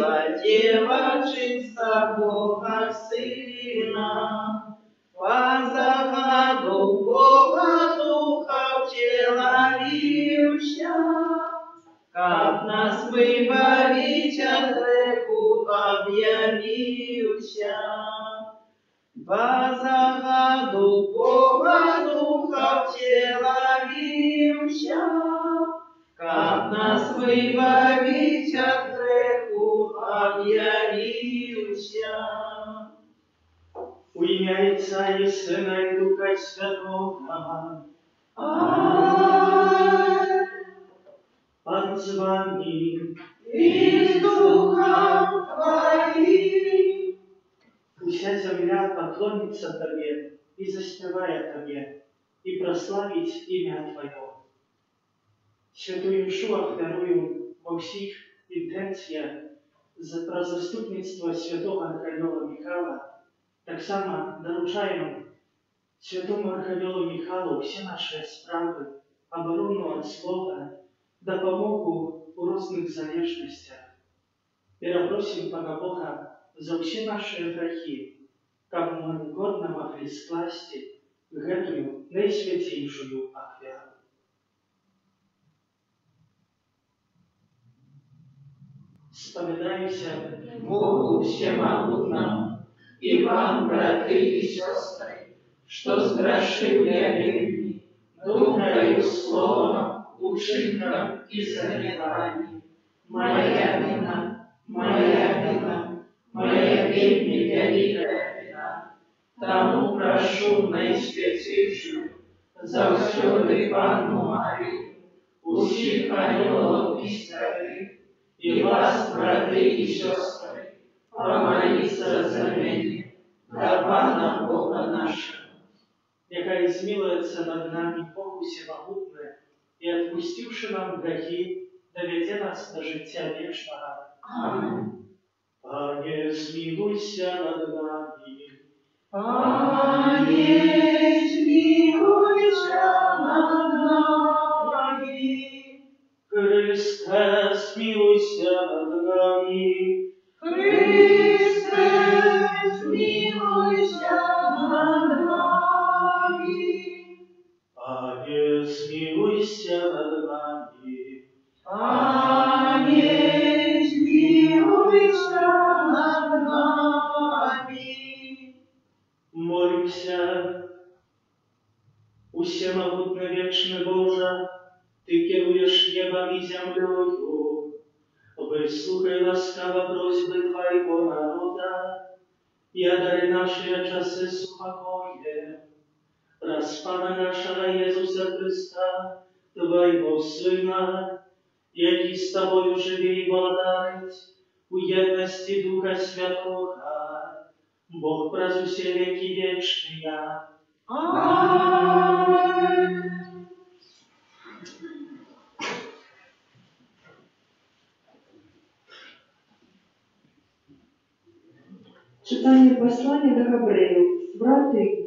родила девочинца Бога Сына. По загаду Бога Духа втеловився, как нас выбавить от греху объявился. По загаду Бога Духа втеловився, как нас выбавить от греху объявился. У ім'я Отця і Сина і Духа Святого. Аминь. Пан з вами. И с Духом Твоим. Уся земля поклонится Тебе и заспевает Тебе, и прославить имя Твое. Святую Мшу дарую во всіх інтенціях про заступництво святого Архангела Михайла. Так само доручаємо святому Архангелу Михайлу всі наші справи, оборону от злого, допомогу у різних залежностях. Перепросим Пана Бога за всі наші грехи, как мы годно могли скласти гэтую наисвятейшую оферу. Споведаюся Богу всемогутному, и вам, братья и сестры, что сгрешили верами, думкою, словом, учинком и заведением. Моя вина, моя вельми великая вина. Тому прошу наисвятейшую, завсёды Панну Марию, усіх ангелов и святых, и вас, братья и сестры, помолиться за меня, за Пана Бога нашего. яка змилуется над нами Богу всемогутне, и отпустивши нам грехи, доведе нас до життя вічного. Аминь. Пане, змилуйся над нами. Пане, змилуйся над нами. Христе, змилуйся над нами. Христе, змилуйся над нами. Пане, змилуйся над нами. Пане, змилуйся над нами. Молимся. Усемогутный вечный Боже, Ты керуешь небом и землею. Выслухай ласкаво просьбы Твоего народа и одари наши часы с упокоем. Распана нашего Иисуса Христа, Твоего Сына, який с Тобою живи и владает у едности Духа Святого, Бог праз усе веки вечные. Аминь. Читання послання до Габрею. Брати,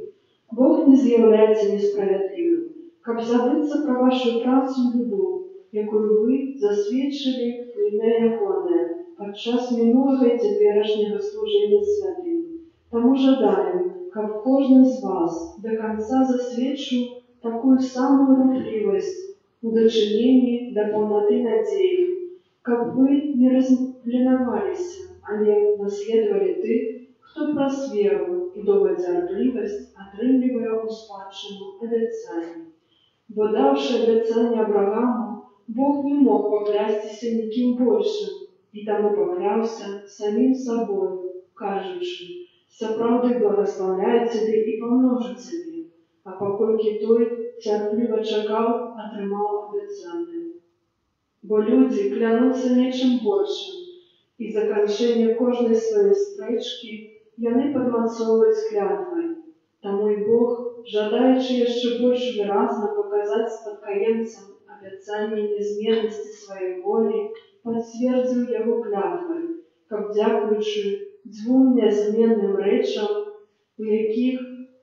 Бог не з'являється несправедливим, каб забыться про вашу працю і любов, якою ви засвідчили в ім'я Ягоне подчас минулого і теперішнього служення святим. Тому жадаем, каб кожен з вас до конца засвідчив такую самую рухливость у дочинении до полноты надеи, каб вы не разленовались, але наследовали тых, хто праз веру і довготерпливість отрымливая у спадщину обіцяння. Бо давши обіцяння Аврааму, Бог не мог поклястися ніким большим, і тому поклявся самим собою, кажучи, «Сапраўды благословляю тебе і помножу тебе», а покольки той терпливо чекав, отримав обіцяння. Бо люди клянуться нечим большим, і закінчення кожної своєї стрічки яны падмацоўваюць клятвай. Таму і Бог, жадаючы яшчэ больш выразна паказаць спадкаемцам абяцанне нязменнасці сваёй волі, пацвердзіў яго клятвай, каб дзякуючы дзвюм нязменным рэчам, у якіх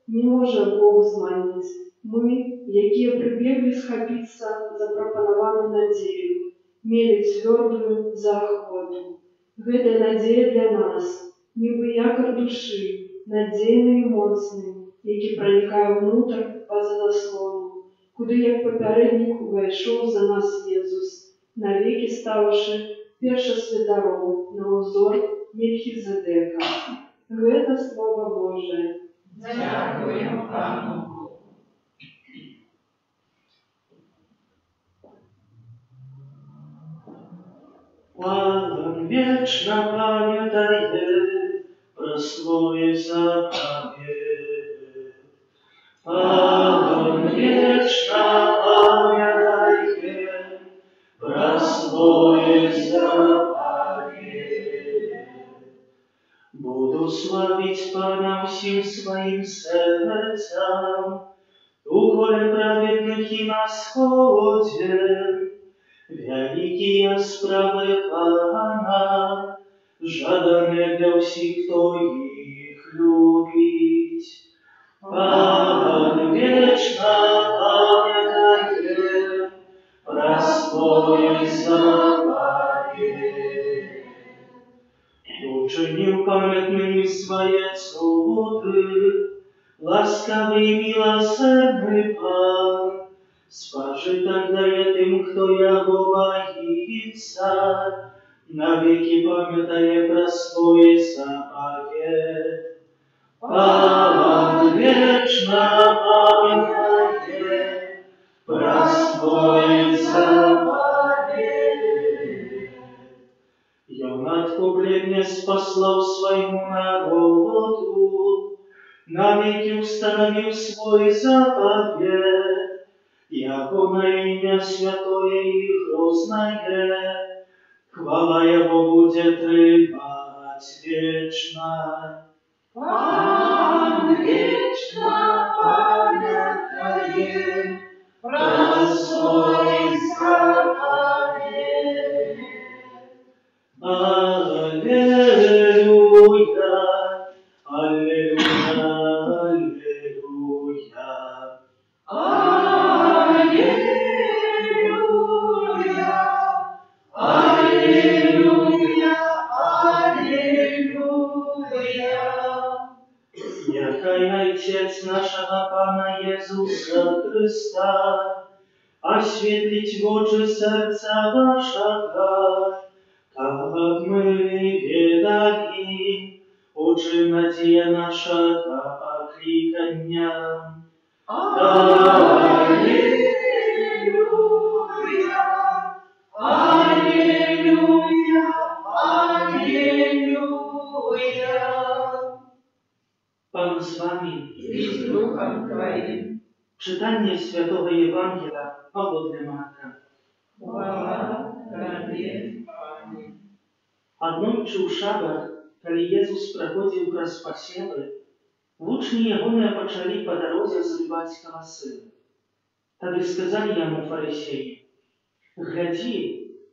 не можа Бог зманіць, мы, якія прыбеглі схапіцца запрапанаваную надзею, мелі цвёрдую заахвоту. Гэта надзея для нас, нібы якор душы, надзейны і моцны, які пранікае ўнутр па-за заслону, куды як папярэднік увайшоў за нас Езус, навекі ставшы першасвятароў на ўзор Мельхізедека. Гэта Слова Божие. Дякуємо Пану. Пан вечно памятает про свой заповед. Пан вечно памятает про свой заповед. Буду славить Пана всем своим сердцем, у горы праведных и на сходе. Великие справы Пана, жаданы для всех, кто их любит. Пан вечно памятает про свой заповед. Учинил памятными свои суды, ласкавый и милосердный Пан. Спажи тогда я тем, кто его боится, навеки памятая про свой заповед. Пан вечно памятает про свой заповед. И он откупление спасла своему народу, навеки установил свой заповед. Яко на имя святое и грозное, хвала Его будет требовать вечно. Пан вечно памятает про свой заповед. Аллилуйя, аллилуйя, аллилуйя. Аллилуйя, аллилуйя. Яхай Отец нашего Пана Иисуса Христа, осветлить в очи сердца вашего, как мы ведали, очи надея наша покликання. Аллилуйя, аллилуйя, аллилуйя. Пан з вами. И с Духом Твоим. Читание Святого Евангелия поводле Марка. Хвала Тебе, Пане. Аднойчы ў шабат, калі Езус праходзіў праз пасевы, вучні ягоныя пачалі па дарозе зрываць каласы. Тады сказалі яму фарысеі: «Глядзі,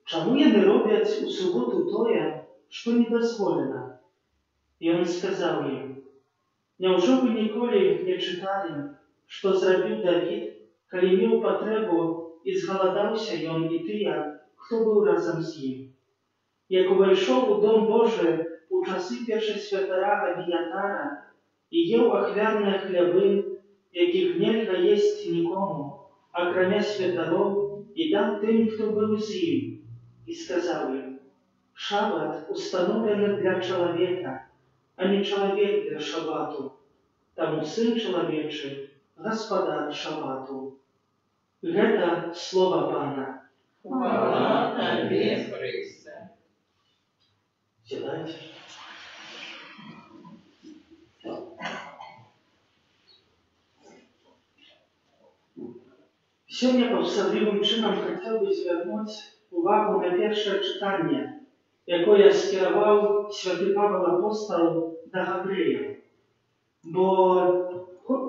чаму яны робяць у суботу тое, што недазволена?» І ён сказаў ім: «Няўжо вы ніколі не чыталі, што зрабіў Давід, калі меў патрэбу і згаладаўся ён і тыя, хто быў разам з ім? Як увайшоў у дом Божы у часы першасвятара Авіятара і еў ахвярныя хлябы, якіх нельга есць нікому, акрамя святароў, і даў тым, хто быў з ім, і сказаў ім: «Шабат установлены для чалавека, а не чалавек для шабату. Таму Сын чалавечы гаспадар шабату». Гэта слова Пана. Хвала Тебе, Христе. Сідайте. Сёння паўсаблівым чынам хацеў бы звярнуць увагу на першае чытанне, якое скіраваў святы Павел апостал да габрэяў. Бо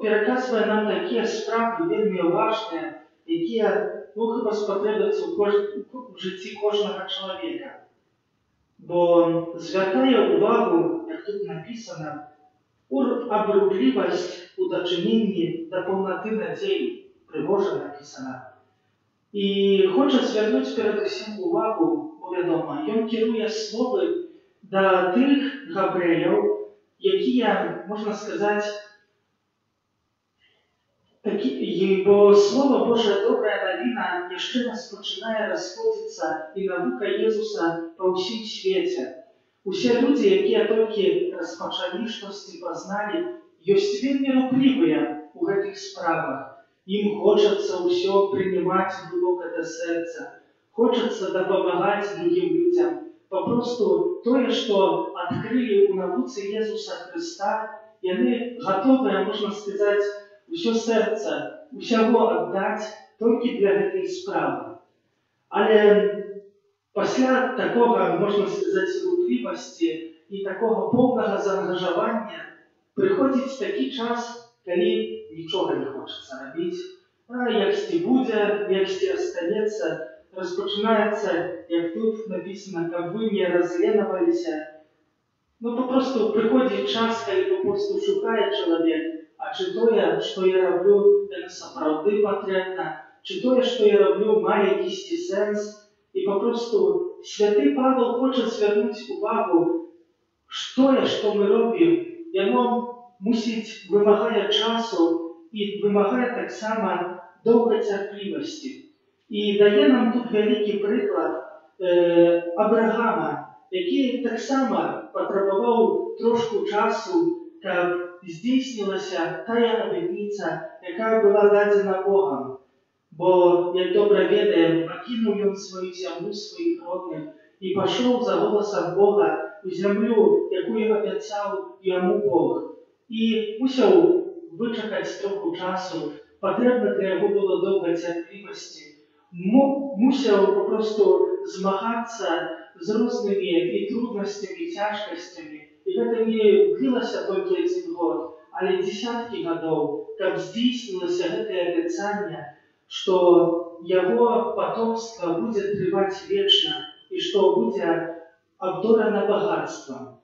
пераказвае нам такія справы вельмі важныя, якія хіба спатрэбяцца ў жыцці кожнага чалавека. Бо звяртае увагу, як тут напісана, абруплівасць у дачыненні да паўнаты надзеі, прыгожа напісана. І хоча звярнуць перад усім увагу, бо, вядома, ён кіруе словы да тых габрэяў, якія, можна сказаць, бо Слова Божае добрая навіна яшчэ раз пачынае расходзіцца і навука Езуса па ўсім свеце. Усе людзі, якія толькі распачалі штосьці пазналі, ёсць вельмі руплівыя ў гэтых справах. Ім хочацца ўсё прынимаць глыбока да сэрца, хочацца дапамагаць другім людзям. Папросту тое, што адкрылі ў навуцы Езуса Хрыста, яны гатовыя, можна сказаць, усё сэрца, усяго аддаць толькі для гэтай справы. Але пасля такога, можна сказаць, руплівасці і такога поўнага заангажавання прыходзіць такі час, калі нічога не хочацца рабіць. Яксьці будзе, яксьці астанецца, распачынаецца, як тут напісана, каб вы не разленаваліся. Папросту прыходзіць час, калі папросту шукае чалавек, а чи тое, што я раблю, сапраўды патрэбна, чи тое, што я раблю, мае якісьці сэнс. І папросту святы Павел хоча звярнуць увагу, тое, што мы робім, яно мусіць вымагае часу і вымагае таксама доўгацярплівасці. І дае нам тут вялікі прыклад Абрагама, які таксама патрабаваў трошку часу, каб здзейснілася тая абетніца, якая была дадзена Богам. Бо, як добра ведаем, пакінуў ён сваю зямлю, сваіх родных і пашоў за голасам Бога у зямлю, якую абяцаў яму Бог. І мусіў вычакаць троху часу, патрэбна для яго было доўгацярплівасці. Мусіў папросту змагацца з рознымі і труднасцямі, цяжкасцямі. І гэта не длілася толькі 1 год, але дзесяткі гадоў, каб здзейснілася гэтае абяцанне, што яго патомства будзе трываць вечна і што будзе абдорана багатствам.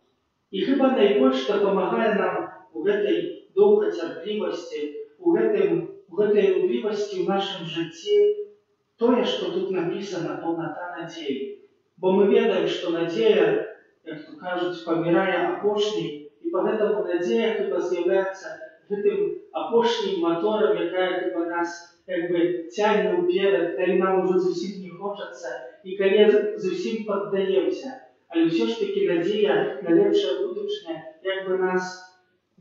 І хіба найбольш дапамагае нам у гэтай доўгацярплівасці, у гэтай руплівасці ў нашым жыцці тое, што тут напісана, паўната надзеі. Бо мы ведаем, што надзея, як то кажуць, памірае апошняй, і пагэтаму надзея хіба з'яўляецца гэтым апошнім маторам, якая хіба нас цягне ўперад, калі нам ужо зусім не хочацца і калі зусім паддаемся. Але ўсё ж такі надзея на лепшае будучыня нас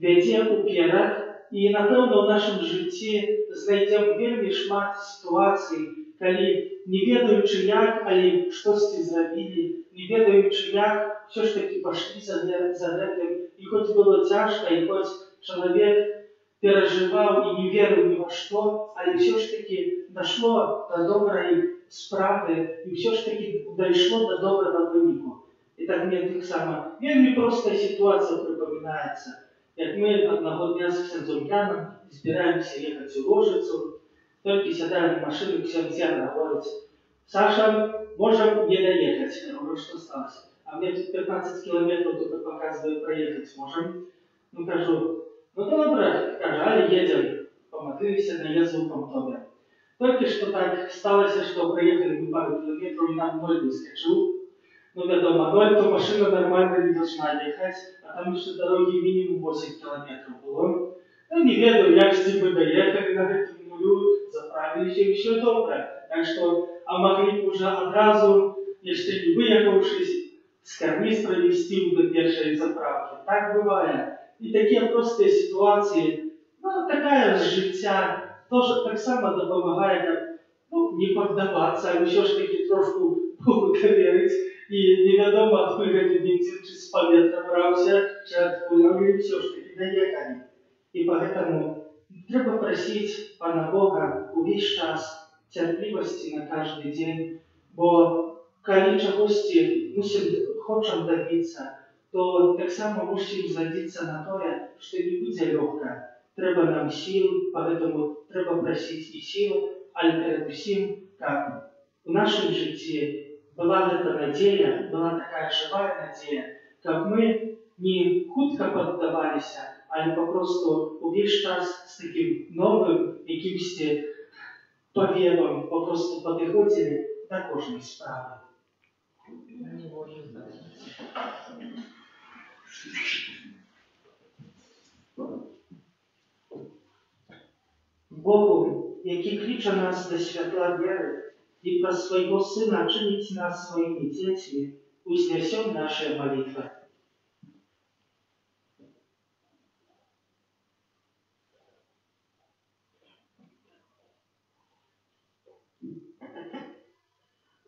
вядзе ўперад, і, напэўна, ў нашым жыцці знайдзем вельмі шмат сітуацый, калі, не ведаючы як, але штосьці зрабілі, не ведаючы як, ўсё ж такі пашлі за гэтым, і хоць было цяжка, і хоць чалавек перажываў і не верыў ні во што, але ўсё ж такі дашло да добрай справы і ўсё ж такі дайшло да добрага выніку. І так мне таксама вельмі простая сітуацыя прыпамінаецца, як мы аднаго дня з ксяндзом Яном збіраемся ехаць у Ложыцу, толькі сядаем у машыну, ксяндз Ян гаворыць: «Саша, можам не даехаць». Я говорю: «Што сталася?» «А мне тут 15 кілометраў только показвае, праехаць можам». Кажу: «Ну добра», кажа, «але едзем». Паматыліся, наездзіў па Мтове. Толькі што так сталася, што праехалі мы пару кілометраў і нам 0 выскачыў. Вядома, 0, то машина нормально не должна ехаць, а там яшчэ дарогі мінімум 8 кілометраў было. Не ведаю, як з мы даехалі на гэтым нулю, заправіліся і ўсё добра. Так што, а маглі б уже адразу, яшчэ не выехаўшись, з карніц правесці до першай заправкі. Так бывае. І такія простыя сітуацыі, такая з жыцця, тоже таксама дапамагае, не паддавацца, але ўсё ж такі трошку Богу даверыць. І невядома, адкуль гэты бензін чи з паветра браўся, чи адкуль, але ўсё ж такі даехалі. І пагэтаму трэба прасіць Пана Бога увесь час цярплівасці на кожны дзень, бо калі чагосьці хочам дабіцца, то таксама мусім згадзіцца на тое, што не будзе лёгка. Трэба нам сіл, пагэтаму трэба прасіць і сіл, але перад усім, каб у нашым жыцці была гэта надзея, была такая жывая надзея, каб мы не хутка паддаваліся, але папросту увесь час з такім новым якімсьці павевам папросту падыходзілі да кожнай справы. Богу, який кличе нас до святла веры и про своего Сына чинить нас своими детьми, узнесем наши молитвы.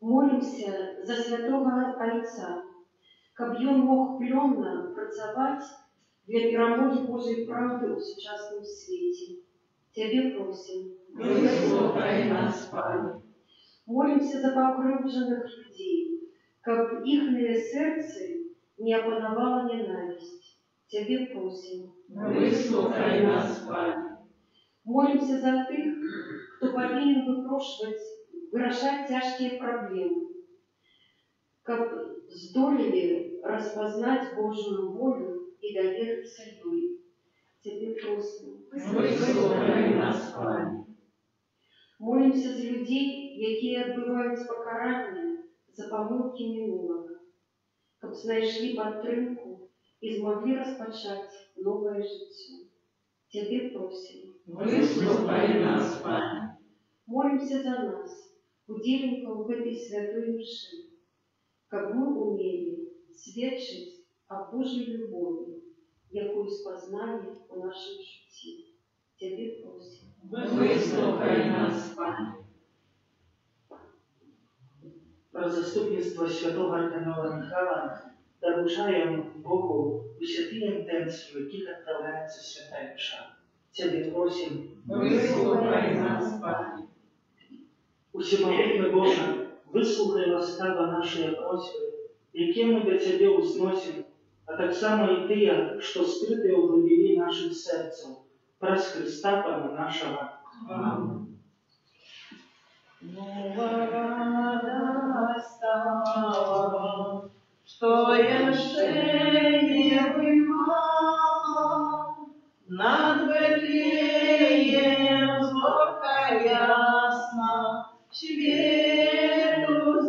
Молимся за святого Отца, каб ён мог плённа працаваць для перамогі Божьей правды ў сучасным свеце. Цябе просім. Выслухай нас, Пане. Молимся за пакрыўджаных людзей, каб іхныя сэрцы не апанавала ненавісць. Цябе просім. Выслухай нас, Пане. Молимся за тых, хто павінен вырашаць цяжкія праблемы, каб здолелі распазнаць Божую волю і даверыцца ёй. Цябе просім. Выслухай нас, Пане. Молимся за людзей, якія адбываюць пакаранне за памылкі мінулага, каб знайшлі падтрымку і змаглі распачаць новае жыццё. Цябе просім. Выслухай нас, Пане. Молимся за нас, удзельнікаў гэтай святой мшы, каб мы умелі сведчыць аб Божай любові, якую спазналі ў нашым жыцці. Цябе просім. Выслухай нас, Пане. Про заступництво святого Архангела Михаила доручаем Богу у святые интенции, в каких отправляется святая мша. Тебе просим. Выслухай нас, Пане. Усемогутный Боже, выслухай ласкаво наши просьбы, які мы до Тебе узносим, а так само и Ты, что скрыты в глубине наших сердцев, праз Христа Пана нашего. Аминь. Рада стала, что еще не бывало, над Вифлеем зорка ясна, свету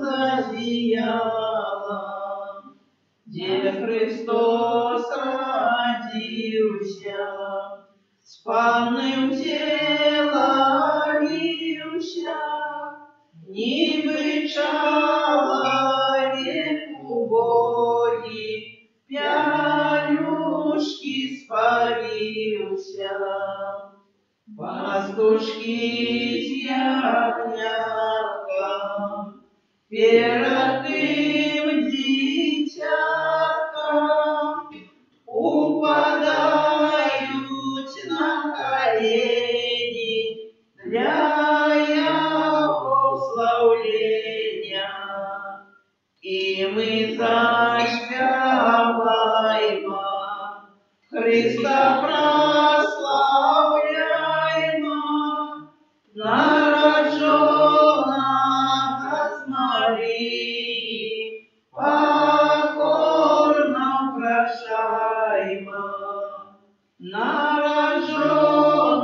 зазияла, где Христос родился, с панным телом лився, ніби чоловік убогий, п'янюшки спарився, пастушки з ягнятком, перед тим дитятком упадають на колени для Его славления. И мы заспеваємо, Христа прославляємо, народженого з Марії, покорно прошаємо,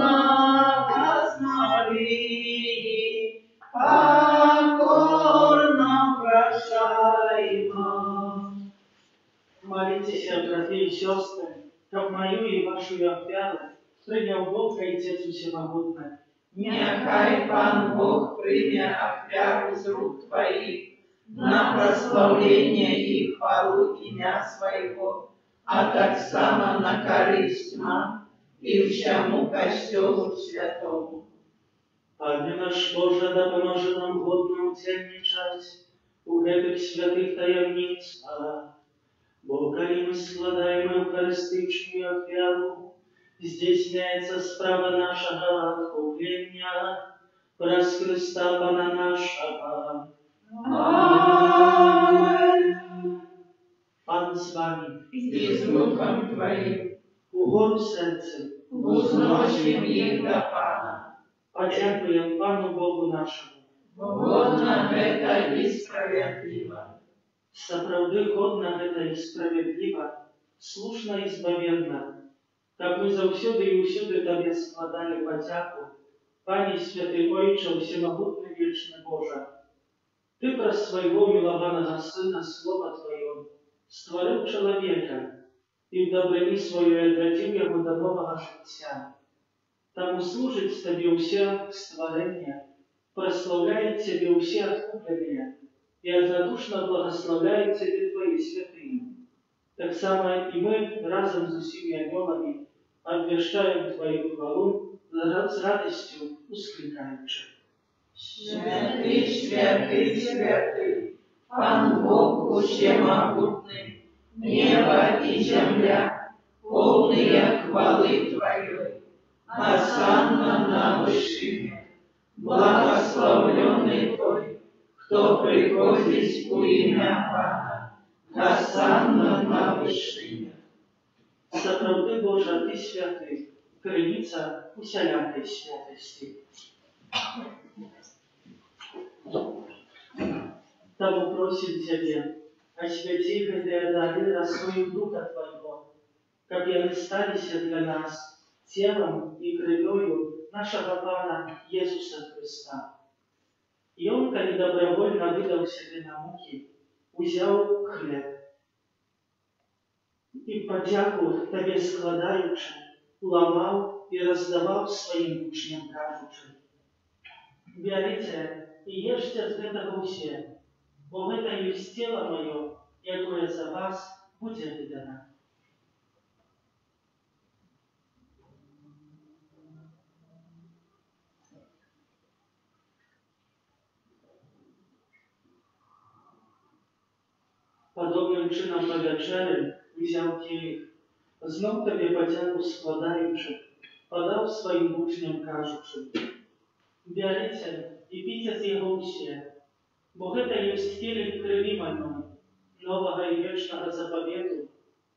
народженого з Марії, покорно прошаємо. Молитесь, братья и сестры, как мою и вашу офяру принял Бог и Отец Всемогутный. Нехай Пан Бог прийме офяру з рук Твоих на прославление и хвалу ім'я Своего, а так само на користь нам и всему Костелу Святому. Пане наш Боже, да поможи нам годно удзельничать у гэтых святых таямницах. Бо коли мы складаем евхаристичную офяру, здійсняється справа нашого откуплення праз Христа Пана нашого. Аминь. Пан з вами, И с Духом Твоим угору серце, узносим их до Пана. подякуємо Пану Богу нашому. Годно это и справедливо. Сапраўды годна гэта і справядліва, слушна і збавенна, каб мы заўсёды і ўсюды Табе складалі падзяку, Пане святы Ойче, всемогутны вечны Божа. Ты праз свайго мілаванага Сына Слова Твоё стварыў чалавека і в добрині своєї відрадив його до нового життя. Тому служить тобі усе створення, прославляет Тебе все откупленные и однодушно благословляет Тебе Твои святые. Так само и мы разом с усими ангелами обвещаем Твою хвалу с радостью ускликаючи. Святый, святый, святый, Пан Бог всемогутный, небо и земля, полные хвалы Твоей. Осанна на вышине, благословленный Той, кто приходит у имя Пана. Осанна на вышине. Заправди Божа, Ти святий, криниця усялякої святості. Тому просим Тебе, освяти гэтыя дары рассою Духа Твоего, каб яны сталіся для нас телом и кровью нашего Пана Иисуса Христа. И Он, коли добровольно выдал себе на муки, взял хлеб и подяку Тебе складаючи, уламал и раздавал своим учням кажучи. Берите и ешьте з гэтага ўсе, бо гэта ёсць тело мое, якое за вас будзе выдано. Подобным чином по вечері взяв келих, знов Тобі подяку складаючи, подав своїм учням кажучи: «Берите і пійте з його усе, бо гэта есть келих крові моєї, нового і вечного заповеду,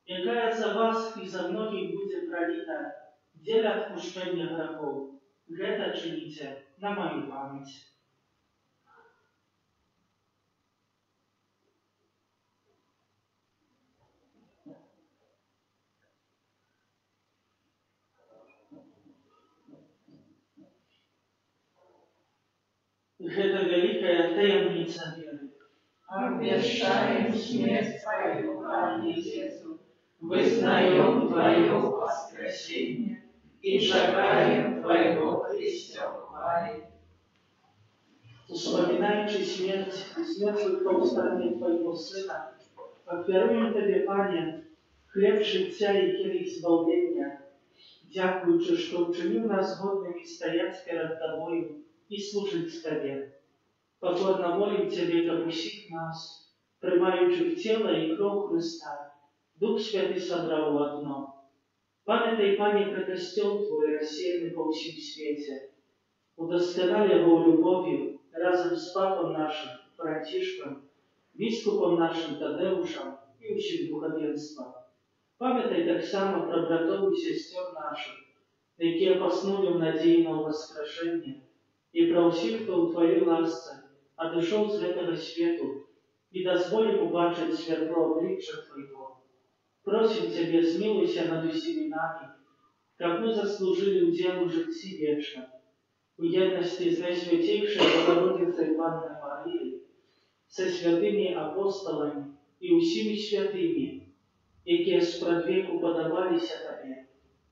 якая за вас і за многих буде пролита для отпущения грехов. Гэта чините на мою память». Гэта великая таямница веры. Обвещаем смерть Твою, Пане Иисусу, вызнаем Твое воскресение и шагаем Твоего Христа в хвале. Вспоминаючи смерть и смерть повстання Твоего Сына, оферуем Тебе, Пане, хлеб життя и келих збавлення, дякуючи, що вчинив нас годними стоять перед Тобою и служить Тебе. Покорно молим Тебе, как усих нас, приймаючи в тело и кровь Христа, Дух Святый собрал в одно. Памятай, Пане, про костел Твой, рассеянный по всем свете. Удосконали его любовью разом с Папом нашим, Франтишком, Бискупом нашим Тадеушем и усім духовенством. Памятай так само про братов и сестер наших, які поснули в надії на воскрешення, и про усіх, хто у Твоей ласце отошел с этого свету, и дозволим убачить светло обличия Твоего. Просим Тебе, смилуйся над усіми нами, как мы заслужили удел житті вечно, в єдності з Найсвятейшей Богородицей Панной Марией, со святыми апостолами и усіми святыми, які спрадвеку подобалися Тебе,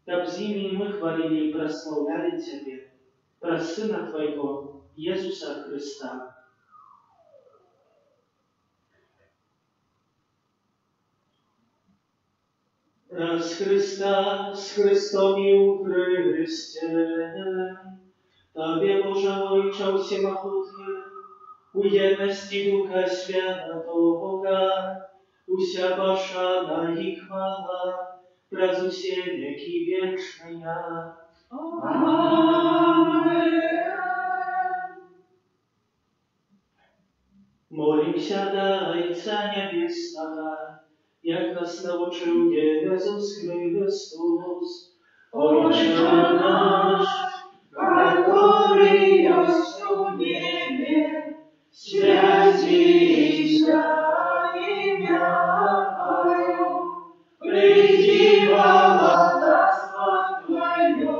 каб з ними мы хвалили и прославляли Тебе, про Сына Твоего, Иисуса Христа. Раз Христа с Христом и у Христе, Тебе, Боже, Отче всемогутний, у єдності Духа Святого, уся пошана и хвала, праз усе веки вечные. Аминь. Молимся до Отца Небесного, як нас научил Иисус Христос. Отче наш, который есть в небе, святится имя Твое, приди во царство Твое,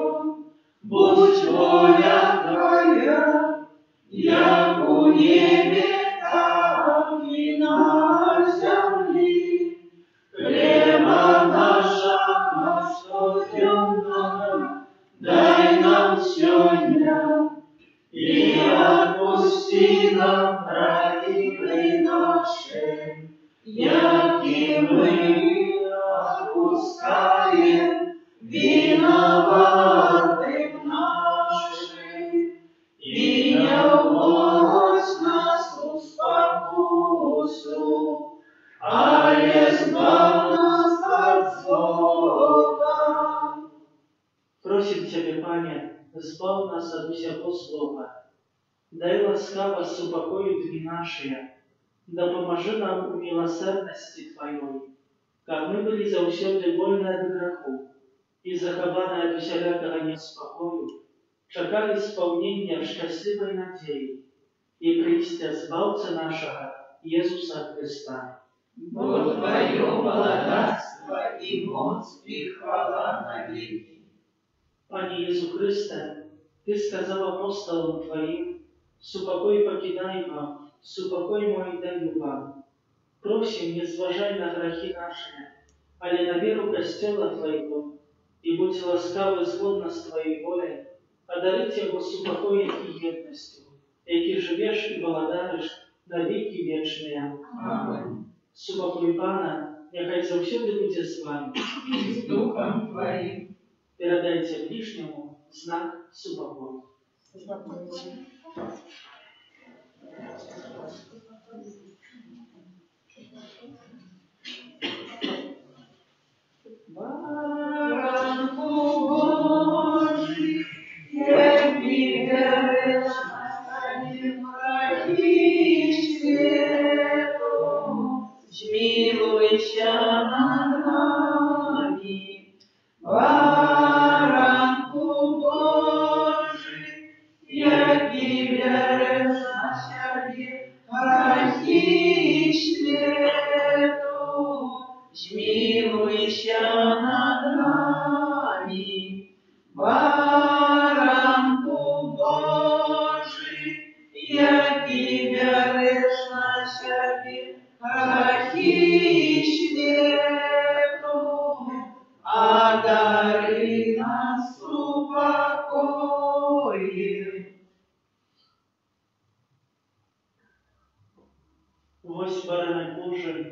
будь воля Твоя, як у небе, так и на земле. Хлеба наш отпускаем виноватым нашим, и не вводь нас в спокусу, а избавь нас от злого. Просим Тебе, Пане, збав нас от усякого злого. Дай ласкаво супокоить дни наши, да поможи нам у милосердности Твоей, как мы были заусёды вольны от греху и захованы от усялякого неспокою, чекали исполнения счастливой надеи и Христе Збавца нашего, Иисуса Христа. Бо Твое благодатство и моц и хвала навеки. Пане Иисус Христе, Ты сказал апостолам Твоим: «Супокой покидай вам, супокой мой даю вам». Просим, не зважай на грехи наши, але на веру Костела Твоего, и будь ласкавы згодно с Твоей волей, одарить его супокоем и едностью, яки живешь и благодаришь на веки вечные. Аминь. Супокой Пана, нехай завсёды буде з вами. С Духом Твоим. Передайте ближнему знак супокою. Баранку Божий, яки береш грехи свету, змилуйся над нами. Баранку Божий, яки береш грехи свету, змилуйся над нами. Баранку Божий, яки береш на себе грехи свету, одари нас упокоем. Вось баранок Божий,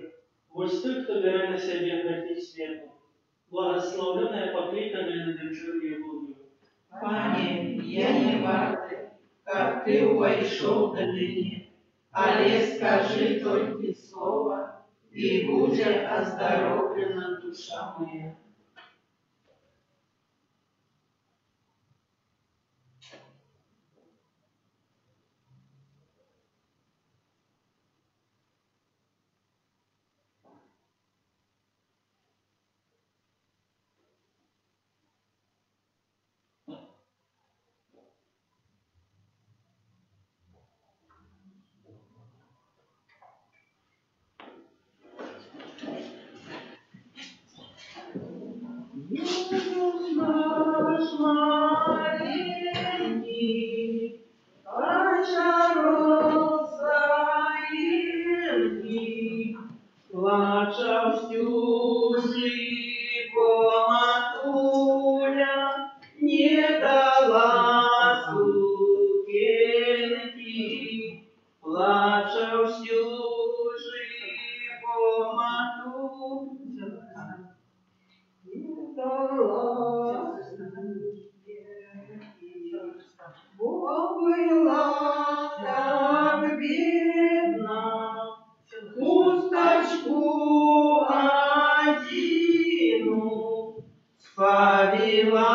вось той, кто бере на себе грехи свету, благословленная, покликанная на вечернюю Богу. Пане, я не варты, как Ты войшел до меня, але скажи только слово, и будет оздоровлена душа моя. Иисус наш маленький, очаровательный, плача всю жизнь поматуля, не дала сукенки, плача всю жизнь поматуля. Была так бедна, хусточку одну спалила,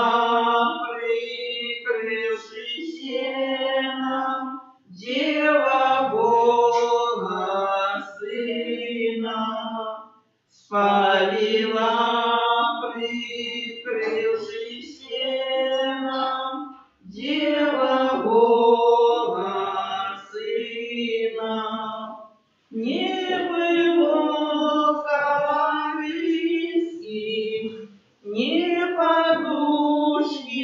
прикрывши сеном, дева Бога сына, спалила, прикрывши сеном, дева Бога сына. Не было кориски, не подушки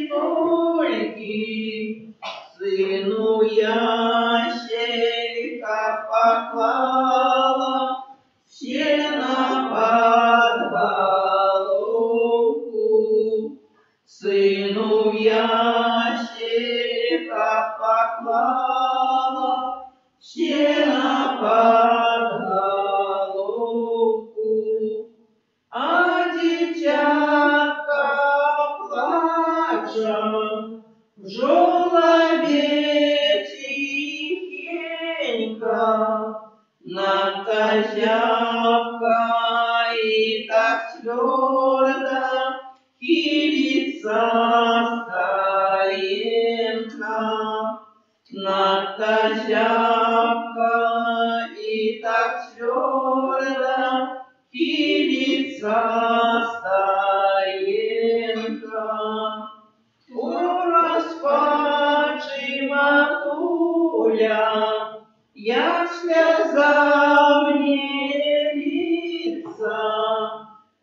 только, сыну ящейка поклала, сено под головку, сыну ящейка поклала, сено под головку. Один и так твердо хилится стоенка. Надто зябко и так твердо хилится стоенка. Розпачи матуля, як сльоза мне литься.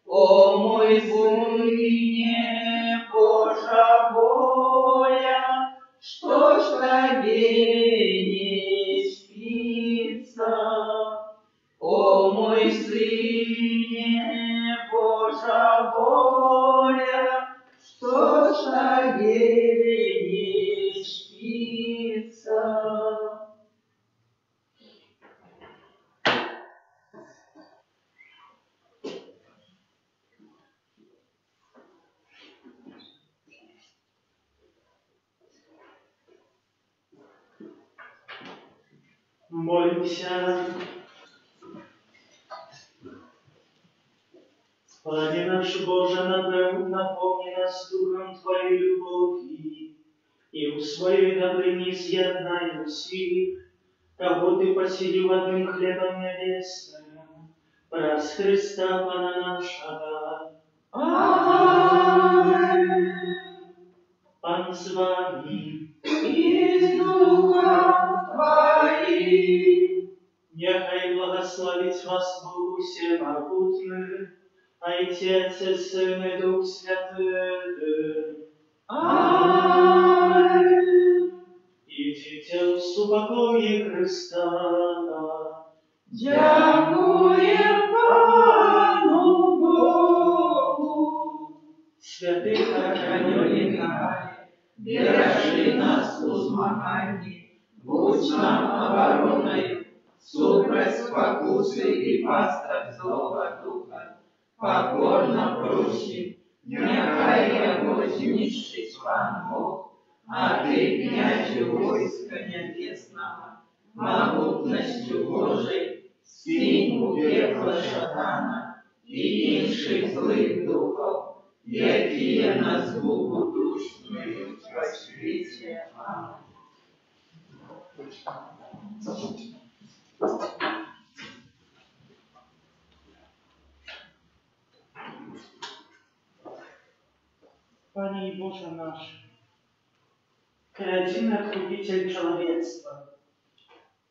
О мой сыне, Божа воля, что ж тебе не спится? О мой сыне, Божа воля, что ж тебе не спится? Молимся. Пане наш Боже, наполни нас Духом Твоей любови, и в Своей добрине изъединай усилий, кого Ты поселил одним хлебом небесным, праз Христа Пана нашего. Аминь. Пан с вами, И с Духом Твоим. нехай благословить вас Бог Всемогутный, Отец и Сын и Дух Святый. Аминь. Идите в супокое Христа. Дякуем Пану Богу. Святый Охранёй нехай, бережи нас у змаганні, будь нам обороною, супроть спокуси и пасток злого духа. Покорно просим, нехай его знищить Пан Бог, а ты, князю войска небесного, могутностью Божией, скинь у пекла шатана и інших злых духов, якие на звуку душную во свете. Аминь. Пане и Боже наш, Ты один Откупитель человечества.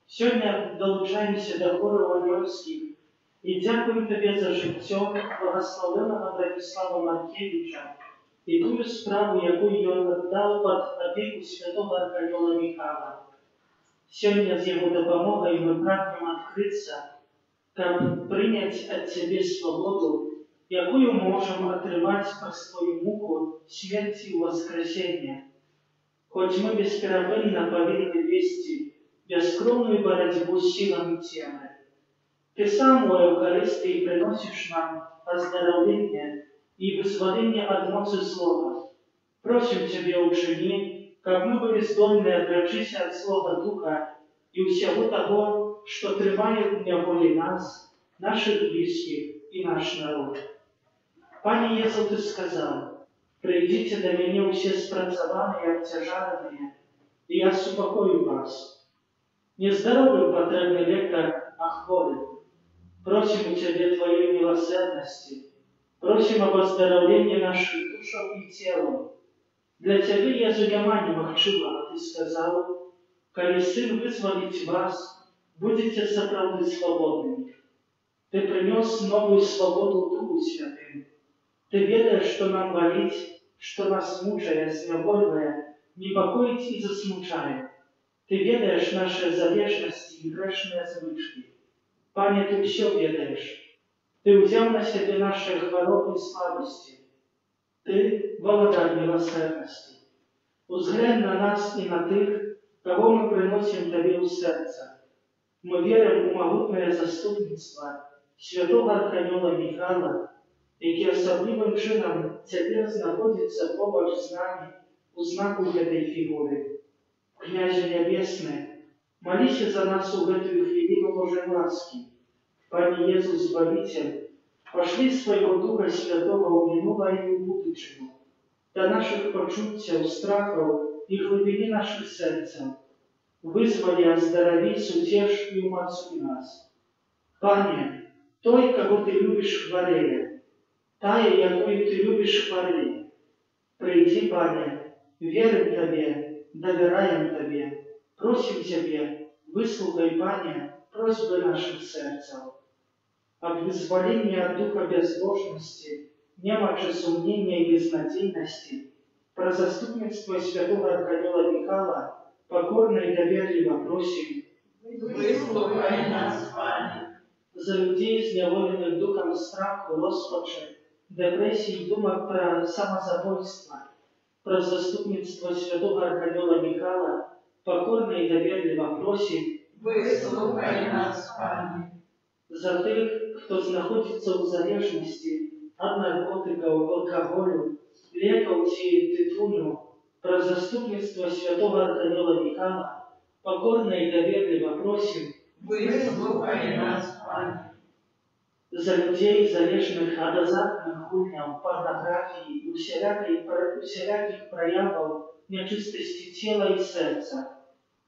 Сегодня долучаемся до хора Ваньовских и дякуем Тебе за життя благословенного Братислава Маркевича и ту справу, яку он отдал под опеку святого Архангела Михаила. Сегодня с его допомогой мы прагнем открыться, как принять от Тебе свободу, якую можем отрывать про Твою муку, смерть и воскресение. Хоть мы бесперерывно повинны вести бескровную борьбу с силами темы, Ты сам в Евхаристии приносишь нам оздоровление и вызволение от моцы злого. Просим Тебя, учини, как мы были здольны отречься от злого духа и всего того, что тримает в неволе нас, наших близких и наш народ. Пане Єсу, Ти сказав: «Прийдіть до мене усі спрацьовані і обтяжані, і я супокою вас». Не здоровый потребный лекарь, а хворый. Просим у Тебя Твоей милосердности, просим об оздоровлении наших душов и телом. Для Тебя, Єсу, нема немагчимого, Ты сказал: «Коли Сын вызволить вас, будете соправды свободными». Ты принес новую свободу Духу Святым. Ты ведаешь, что нам болеть, что нас мучает, зневольное, непокоить и засмучает. Ты ведаешь наши залежности и грешные звычки. Пане, Ты все ведаешь. Ты взял на себе наши хворобы и слабости. Ты володар милосердности. Узглянь на нас и на тых, кого мы приносим Тебе у сердца. Мы верим в могутное заступництво святого Архангела Михаила, який особливим чином тепер знаходиться побач з нами у знаку этой фигуры. Княже Небесный, молись за нас у эту хвилину Божьей ласки. Пане Иисус Избавитель, Пошли свайго Духа Святого ў мінулае і ў будучыню, да нашых пачуццяў, страхаў і глыбіні нашых сэрцаў. Вызвали, аздараві, суцеш і умацуй нас. Пане, той, кого Ты любишь, хварэе, тая, якую Ты любишь, хварэе. Прыйдзі, Пане, верым Табе, давяраем Табе, просім Цябе, выслухай, Пане, просьбы наших сэрцаў. Об вызволении от духа безбожности, немочи, сомнения и безнадейности, про заступництво святого Архангела Михаила покорно и доверливо просим. Выслухай нас, Пане. За людей, зневоленных духом страху, розпачи, депрессии, думок про самозабойство, про заступництво святого Архангела Михаила покорно и доверливо просим. Выслухай нас, Пане. За тых, хто знаходзіцца ў залежнасці ад наркотыкаў, алкаголю, лекаў ці тытуню, пра заступніцтва святого Архангела Михаила покорно і даверліва просім. Выслухай нас, Пане. За людзей, залежных ад азартных гульняў, парнаграфіі і усялякіх праяваў нячыстасці цела і сэрца,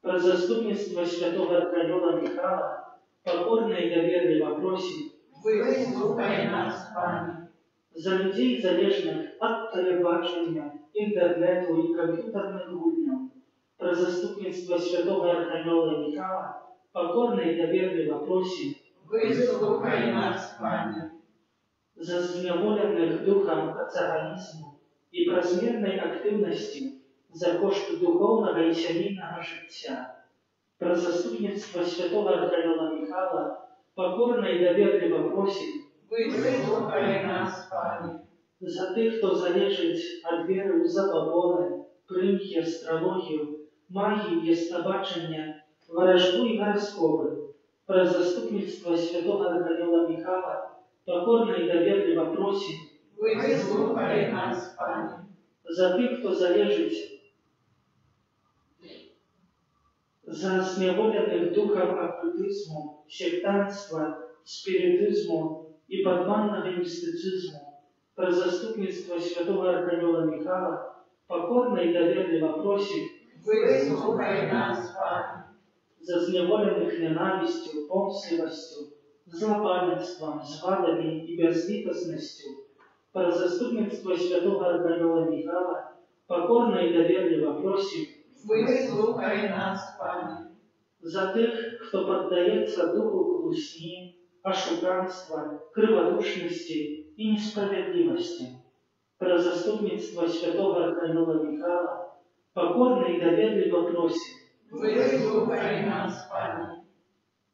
пра заступніцтва святого Архангела Михаила покорно и доверливо просим. Выслухай нас, Пане. За людей, залежных от телебачення, интернету и компьютерных гульняў, про заступництво святого Архангела Михаила покорно и доверливо просим. Выслухай нас, Пане. За зневоленных духом ацаганізму и празмерной активности за кошт духовного и сямейного життя, про заступництво святого Архангела Михаила покорно и доверливо просим. Выслухай нас, Пане. За тых, хто залежить ад веры ў забабоны, прымхі, астралогію, магію, яснабачання, варажбу і гараскопы, про заступництво святого Архангела Михаила покорно и доверливо просим. Выслухай нас, Пане. За тых, хто залежить за зневоленных духом оккультизму, сектантства, спиритизму и подманного мистицизму, про заступництво святого Архангела Михаила покорно и доверливо просим. Выслухай нас, Пане. За зневоленных ненавистью, помсливостью, злопамятством, звалами и безлитостностью, про заступництво святого Архангела Михаила покорно и доверливо просим. Выслухай нас, Пане. За тых, хто паддаецца духу глусні, ашуканства, крывадушности и несправедливости, про заступництво святого Архангела Михаила покорно и доверливо просим. Выслухай нас, Пане.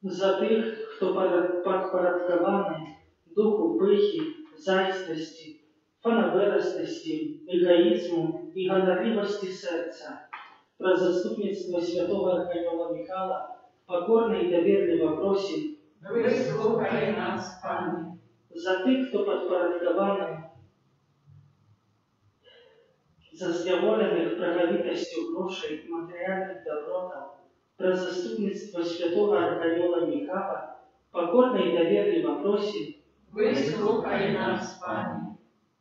За тых, хто падпарадкаваны духу пыхі, зайстрасці, фанаберастасці, эгоизму и ганарлівасці сэрца, про заступництво святого Архангела Михаила покорно и доверливо просим. Выслухай нас, Пане. За тых, хто падпарадкаваны за зняволеных прагалітасцю грошай і матэрыяльных добротаў, про заступництво святого Архангела Михаила покорно и доверливо просим. Выслухай нас, Пане.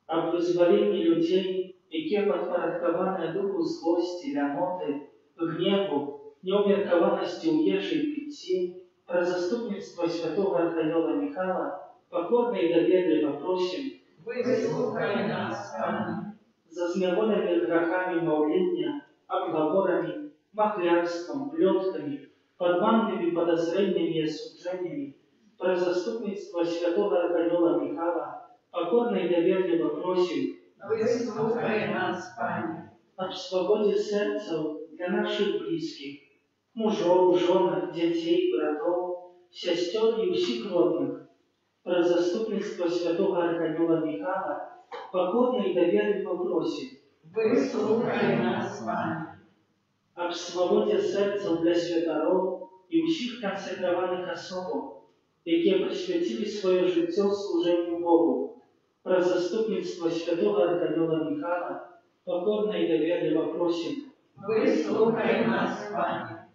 Об вызволенні людей, які падпарадкаваныя духу злосці, ляноты, гневу, неумеркаванасці ў ежы і піцці, про заступництво святого Архангела Михаила покорно и доверливо просим. Выслухай нас, Пане. За зневоленных грахами маўлення, обговорами, махлярством, плетками, подманными подозрениями и осуждениями, про заступництво святого Архангела Михаила покорно и доверливо просим. Выслухай нас, Пане. Об свободе сердцев для наших близких, мужов, женок, детей, братов, сестер и всех родных, про заступництво святого Архангела Михаила покорно и доверливо просим. Выслухай нас, Пане. Об свободе сердцев для святаров и всех консекрованных особов, які присвятили свое життя служению Богу, про заступництво святого Архангела Михаила покорно и доверливо просим. Выслухай нас, Пане.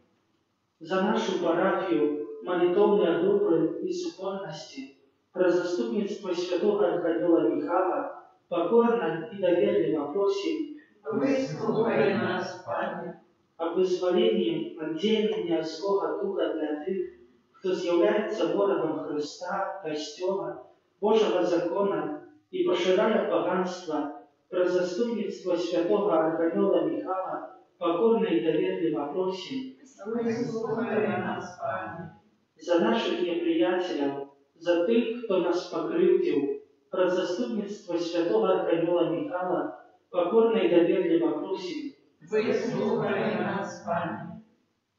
За нашу парафию, молитовные группы и супольности, про заступництво святого Архангела Михаила покорно и доверливо просим, выслухай нас, Пане. об вызволении от деяния злого духа для тех, кто з'является ворогом Христа, Костела, Божьего закона и поширая поганство, про заступництво святого Архангела Михаила покорно и доверливо просим, Выслухай нас, Пане. за наших неприятелей, за тех, кто нас покрывдил, про заступництво святого Архангела Михаила покорно и доверливо просим, Выслухай нас, Пане.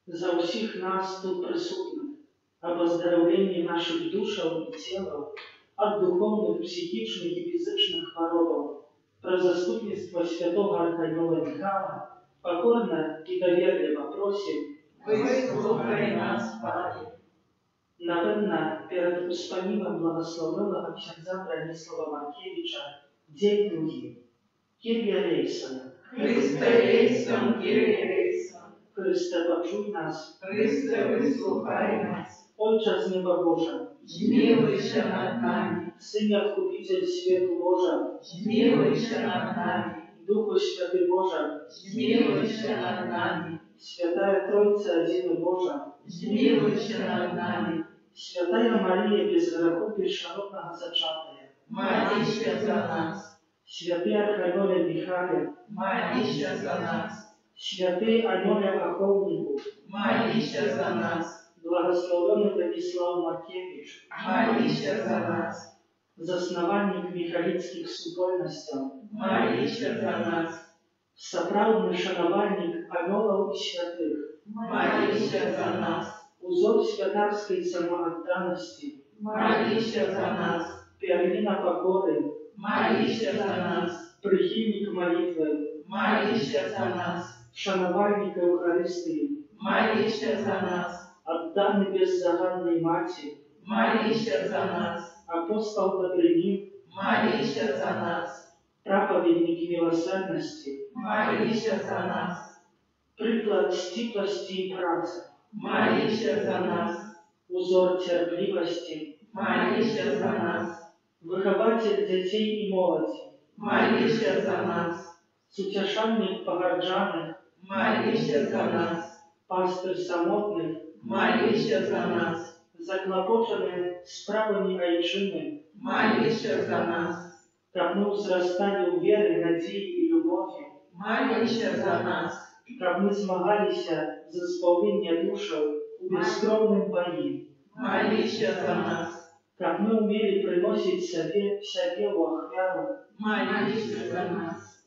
за усіх нас тут присутних, об оздоровлении наших душаў и телов от духовных, психичных и физичных хвороб, про заступництво святого Архангела Михаила покорно и доверливо просим, Выслухай нас, Пане. Напевно, перед успомином благословенного князя Бранислава Маркевича день други. Кирия Рейсона, Христе рейсом, Кирия рейсом. Христе, почуй нас, Христе, выслухай нас. Отче з неба Божа, Змилуйся над нами. Син Откупитель свету Божа, Змилуйся над нами. Духу Святый Божа, Змилуйся над нами. Святая Троица Один Божа, Змилуйся над нами. Святая Мария без греху першородного зачатая, Молися за нас. Святый Архангеле Михаиле, Молися за нас. Святый Анёле Охотнику, Молися за нас. благословенный Бранислав Маркевич, Молися за нас. засновальник Михалицких супольностей, Молися за нас. сапраўдны шанавальник анёлаў и святых, Молися за нас. узор святарской самоотданности, Молися за нас. перлина покоры, Молися за нас. прихильник молитвы, Молися за нас. шанавальник Евхаристии, Молися за нас. отданный беззаганной Мати, Молися за нас. апостол Добрынин, Молися за нас. проповедник милосердности, Молися за нас. приклад стиплости и працы, Молися за нас. узор терпливости, Молися за нас. выхователь детей и молоди, Молися за нас. сутешальник погорджанных, Молися за нас. пастырь самотных, Молися за нас. заклопоченный справами айчины, Молися за нас. как мы взрастали у веры, надеи и любови, Молися за нас. как мы змагались за избавление души у бескровных бои, Молися за нас. как мы умели приносить себе в охвяру, Молися за нас.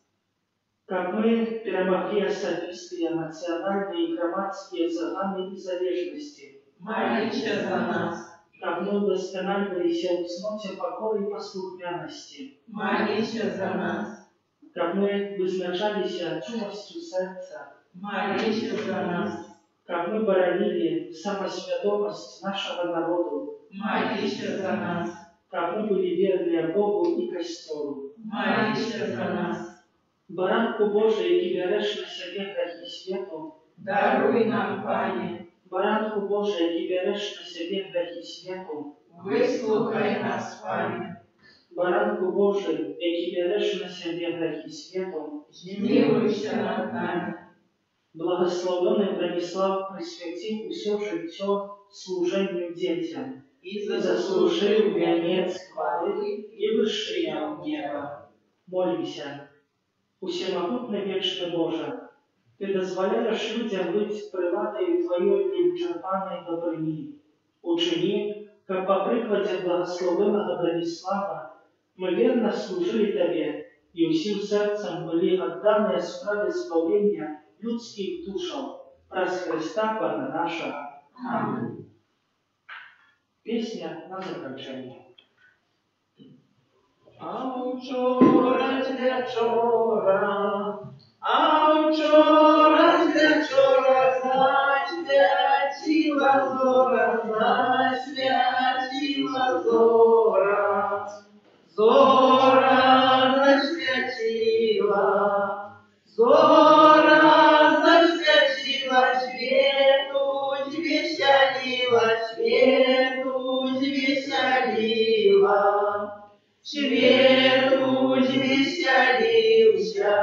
как мы перемогли особистые, национальные и громадские заганы и залежности, Молися за нас. как мы удоскональились в цноте покора и послухняности, Молися за нас. как мы вызначались чувостью сердца, Молися за нас. как мы боронили самосведомость нашего народа, Молися за нас. как мы были верны Богу и Костелу. Молися за нас. Баранку Божий, який береш на себе грехи світу, Даруй нам, Пане. Баранку Божий, який береш на себе грехи світу, Выслухай нас, Пане. Баранку Божий, який береш на себе грехи світу, Змилуйся над нами. благословенный Бранислав присвятил все життя служению детям И и заслужил венец хвалы и высшее неба. Молимся. Усемогутный вечный Боже, Ты дозволяешь людям быть приладой Твоей неисчерпанной добрыни. Учини, как по прикладе благословенного Бранислава, мы верно служили Тебе и усим сердцем были отданы справе избавления людских душаў праз Христа Пана нашего. Аминь. Песня на заканчение. А вчора ж вечора, а вчора ж вечора, засвятила зора, засвятила зора, зора засвятила, зора засвятила, свету веселила, свету веселила. Świętuś weselił się,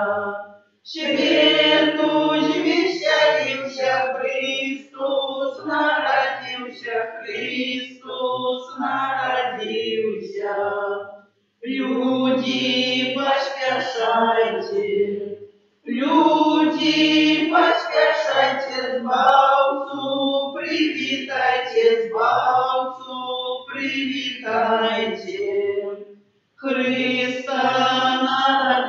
świętuś weselił się, Chrystus narodził się, Chrystus narodził się. Люди, поспешайте, люди, поспешайте, Збавцу, привитайте, Збавцу, привитайте. Христа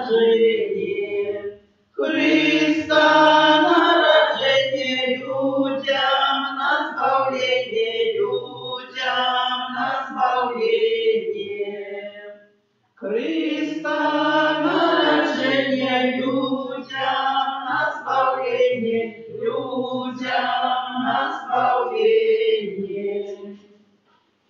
народжение, Христа народжение людям на избавление, людям на избавление. Христа народжение людям на избавление, людям на избавление.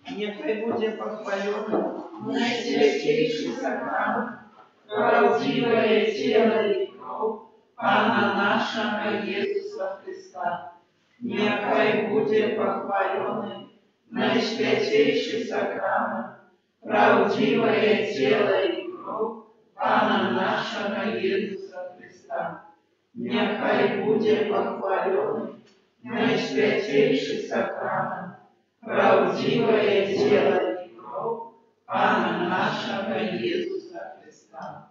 Нехай буде похвалений Наисвятейший сакрамент, правдивое тело и кровь Пана нашего Иисуса Христа. Нехай буде похвалений Наисвятейший сакрамент, правдивое тело и кровь Пана нашего Иисуса Христа. Нехай буде похвалений Наисвятейший сакрамент, правдивое тело и кровь Пана нашего Иисуса Христа.